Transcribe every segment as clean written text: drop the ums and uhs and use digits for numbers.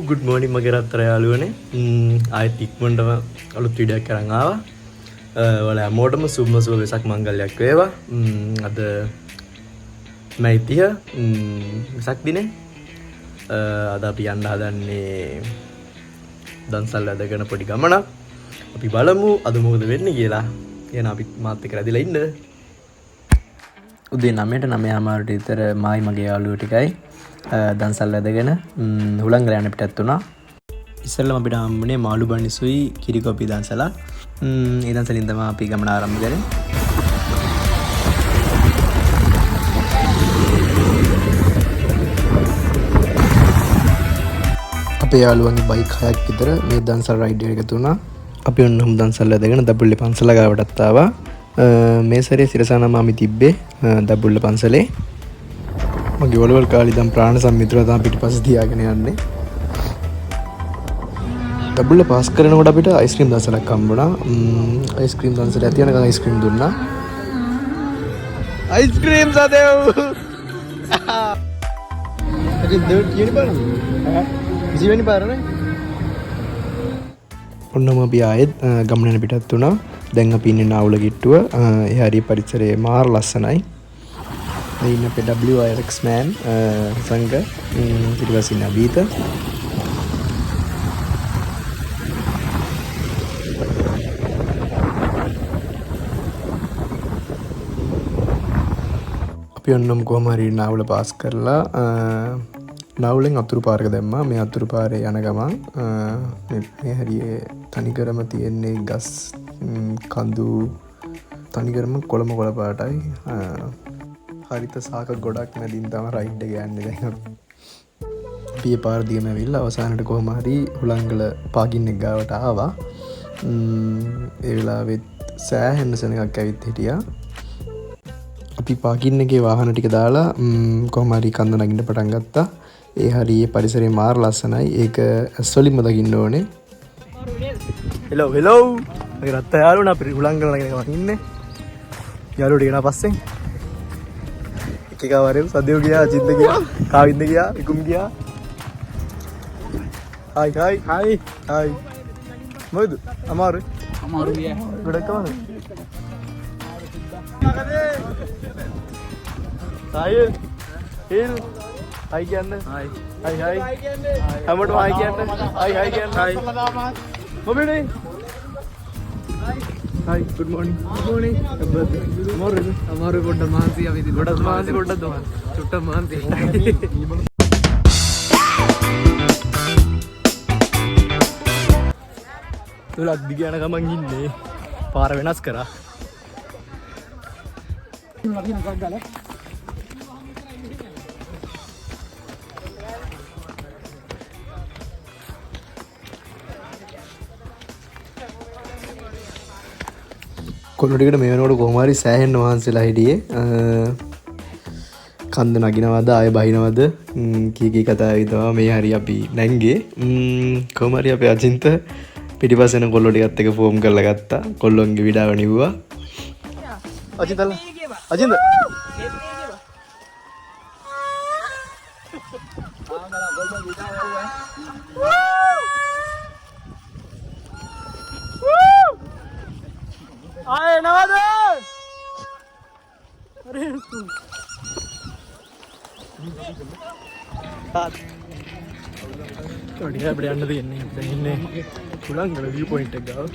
good morning මගේ රත්තර යාළුවනේ. ආයෙත් ඉක්මනටම අලුත් වීඩියෝ එකක් අරන් ආවා. ඔයාලා හැමෝටම සුබ වෙසක් මංගල්‍යයක් වේවා. අද මයි 30 වෙසක් දිනේ. අද අපි යන්න හදන්නේ දන්සල් ඇදගෙන පොඩි ගමනක්. අපි බලමු අද මොකද වෙන්නේ කියලා. එහෙනම් අපි මාත් එක්ක රැඳිලා ඉන්න. උදේ 9ට 9:00 විතර මායි මගේ යාළුවෝ ටිකයි දන්සල් ඇදගෙන හුළංගල යන පිටත් වුණා. ඉස්සෙල්ලම අපිට හම්බුනේ මාළු බනිසුයි කිරිකොපි දන්සලක්. ඒ දන්සලින් තමයි අපි ගමන ආරම්භ කරේ. අපේ යාළුවන්ගේ බයික් 6ක් විතර මේ දන්සල් රයිඩ් එකට එකතු වුණා. අපි ඔන්නම දන්සල් ඇදගෙන දබුල්ලේ පන්සල ගාවටත් ආවා. මේ සැරේ සිරසානම අපි තිබ්බේ දබුල්ල පන්සලේ. මගේ වලවල් කාලේ දැන් ප්‍රාණ සම්මිත්‍රව තමයි පිටිපස්සේ තියාගෙන යන්නේ. දබුල්ල පාස් කරනකොට අපිට අයිස්ක්‍රීම් දන්සලක් හම්බුණා. අයිස්ක්‍රීම් දන්සල ඇති යනකම් අයිස්ක්‍රීම් දුන්නා. අයිස්ක්‍රීම් සදෙව්. අද දෙව් කියන පාරද? ඉසිවෙනි පාරනේ. ඔන්නම අපි ආයෙත් ගමන යන පිටත් වුණා. දැන් අපි ඉන්නේ නාවුල කිට්ටුව. ඒ හරිය පරිසරය මාර ලස්සනයි. ඉන්න අපේ WRX man සංග ඊට පස්සේ ඉන්න අභීත. අපි ඔන්නම් කොහම හරි නාවුල පාස් කරලා නාවුලෙන් අතුරු පාරක දැම්මා. මේ අතුරු පාරේ යන ගමන් මේ හරියේ තනිකරම තියෙන්නේ ගස් කඳු තනිකරම කොළම කොළ පාටයි. හරිත සාක ගොඩක් මැදින් තමයි රයිඩ් එක යන්නේ දැන් අපි. අපි ඒ පාර දිගම ඇවිල්ලා අවසානට කොහම හරි හුළංගල පාකින් එක ගාවට ආවා. ඒ වෙලාවෙත් සෑහෙන සෙනඟක් ඇවිත් හිටියා. අපි පාකින් එකේ වාහන ටික දාලා කොහම හරි කන්ද නගින්න පටන් ගත්තා. ඒ හරියේ පරිසරය මාර ලස්සනයි. ඒක ඇස්වලින්ම දකින්න ඕනේ. හෙලෝ මගේ රත්ත යාළුවනේ අපි හුළංගල ළඟ ඉන්නේ. යාළුවෝ ටික නා පස්සෙන් එකා වරේ සදේව ගියා, අජිත් ගියා, කාවින්ද ගියා, ඉකුම් ගියා. හායි මොකද අමාරු ගියා ගොඩක් අමාරු. හායි හේල් හායි කියන්නේ හායි හැමෝටම හායි කියන්නේ හායි කියන්නේ මොබෙනේ Hi, good morning. අමාරු පොඩ්ඩක් මහන්සි අපි ඉතින් ගොඩක් මාන්සි ගොඩක් දවල්. චුට්ටක් මහන්සි. තුලක් දිග යන ගමන් ඉන්නේ. පාර වෙනස් කරා. කොල්ලොටිකට මේ වෙනකොට කොහොම හරි සෑහෙන්න වහන්සේලා හිටියේ. කන්ද නගිනවද ආය බහිනවද කී කතා විතවා මේ හරි අපි නැංගේ. කොහොම හරි අපේ අචින්ත පිටිපස්ස එන කොල්ලෝ ටිකත් එක ෆෝම් කරලා ගත්තා. කොල්ලොන්ගේ විඩාව නිව්වා. අචින්ත आए नवाज अरे तू बढ़िया बढ़िया नदी इन्ने හුළංගල व्यू पॉइंट එක ගාව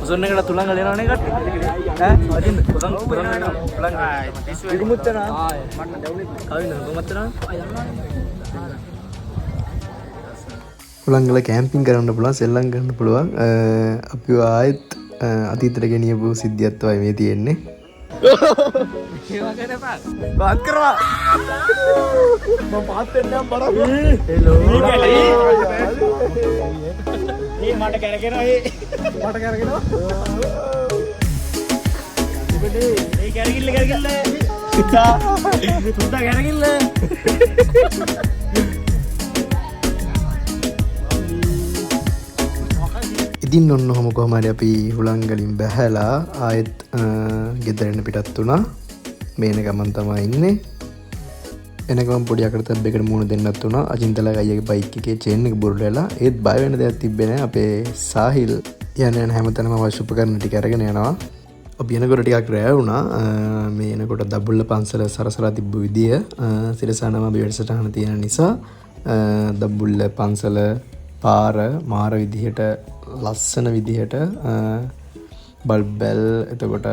උසන්න එකට තුලංගල යනවනේ කට්ටිය ඈ අදින්න තුලංගල ඉරුමුත්තන මන්න ඩවුන් ආවින කොමත්තන උලංගල කැම්පින් කරන්න පුළුවන් සෙල්ලම් කරන්න පුළුවන් අපි ආයෙත් අතීතයට ගෙනියපු සිද්ධියක් තමයි මේ තියෙන්නේ ඒවා කරපන්. बात करवा मैं बात करने बड़ा हेलो ये මට කරගෙන ඒ කරගිල්ල සුද්දා කරගිල්ල ඉතින් ඔන්න ඔහොම කොහොම හරි අපි හුලංගලින් බැහැලා ආයෙත් ගෙදරට පිටත් වුණා. මේන ගමන් තමයි ඉන්නේ. එනකම් පොඩි අකටතැබ්බයකට මුහුණ දෙන්නත් වුණා. අචින්තලා අයියාගේ බයික් එකේ චේන් එක බුරුල් වෙලා ඒත් බය වෙන දෙයක් තිබ්බේ නැහැ. අපේ සාහිල් යන හැමතැනම අවශ්‍ය උපකරණ ටික අරගෙන යනවා. අපි එනකොට ටිකක් රැ වුණා. මේ එනකොට දබුල්ල පන්සල සරසලා තිබ්බ විදිය සිරසනම අපි වැඩසටහන තියෙන නිසා දබුල්ල පන්සල පාර මාර විදිහට ලස්සන විදිහට බල්බැල් එතකොට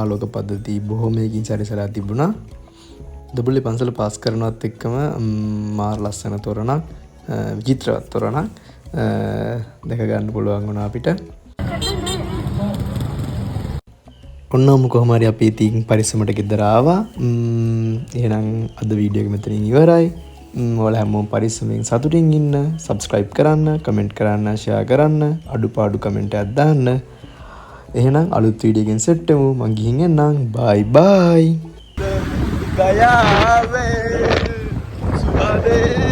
ආලෝක පද්ධති බොහොමයකින් සැරිසලා තිබුණා. දබුල්ලේ පන්සල පාස් කරනවත් එක්කම මාර ලස්සන තොරණක් විචිත්‍රවත් තොරණක් දැක ගන්න පුළුවන් වුණා අපිට. ඔන්නම කොහොම හරි අපි ඉතින් පරිස්සමට ගෙදර ආවා. එහෙනම් අද වීඩියෝ එක මෙතනින් ඉවරයි. ඔයාලා හැමෝම පරිස්සමෙන් සතුටින් ඉන්න. subscribe කරන්න, comment කරන්න, share කරන්න, අඩුපාඩු comment එකක් දාන්න. එහෙනම් අලුත් වීඩියෝ එකකින් සෙට් වෙමු. මං ගිහින් එන්නම්. bye bye. ගයාවේ සුබදේ